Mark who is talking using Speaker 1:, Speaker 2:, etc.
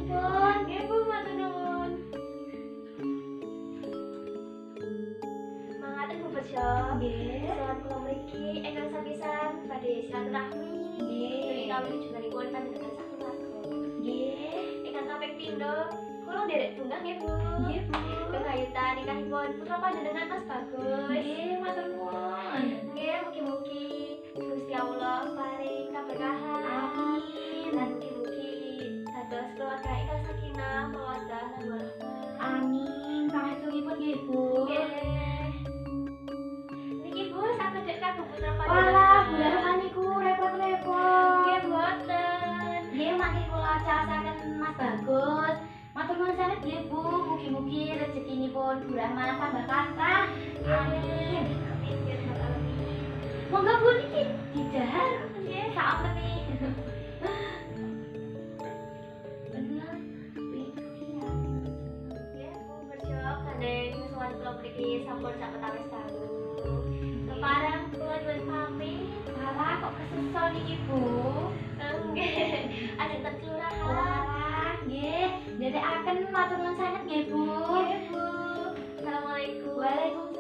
Speaker 1: pun.
Speaker 2: Nggih Bu, matur nuwun. Mangaten Bu Bejo.
Speaker 1: Nggih.
Speaker 2: Salam kula mriki ingkang sapisan badhe silaturahmi.
Speaker 1: Nggih.
Speaker 2: Kawin junanipun panjenengan sakeluarga.
Speaker 1: Nggih.
Speaker 2: Ingkang kaping pindho, kula nderek bunga nggih Bu.
Speaker 1: Nggih, Bu.
Speaker 2: Kegayutan nikahipun putra panjenengan Mas Bagus.
Speaker 1: Nggih, matur nuwun.
Speaker 2: Nggih, mugi-mugi Gusti Allah paring kaberkahan.
Speaker 1: Amin.
Speaker 2: Lan mugi-mugi dados keluarga ingkang sakinah, mawaddah lan warahmah.
Speaker 1: Amin. Pangaturipun nggih, Bu.
Speaker 2: Nggih. Niki Bu, saged dek kagem putra
Speaker 1: Walah,
Speaker 2: panjenengan.
Speaker 1: Bu Darman niku repot-repot.
Speaker 2: Nggih, boten.
Speaker 1: Nggih, mangke kula caosaken Mas Bagus. Matur nuwun sanget nggih, Bu. Mugi-mugi rezekinipun Bu Rahman tambah kathah. Amin.
Speaker 2: Amin, nggih, rabbal alamin.
Speaker 1: Monggo Bu niki didhahar.
Speaker 2: Nggih, saompeni.
Speaker 1: Bener.
Speaker 2: Nggih, Bu Bejo gandeng suwan kula mriki sampun sawetawis dalu. Kepareng kula nyuwun pamit.
Speaker 1: Walah kok kesusun niki, Bu.
Speaker 2: Nggih, ajeng kelurahan.
Speaker 1: Walah, nggih. Ndherekaken matur nuwun sanget nggih, Bu.
Speaker 2: Nggih, Bu. Assalamualaikum.
Speaker 1: Waalaikumsalam.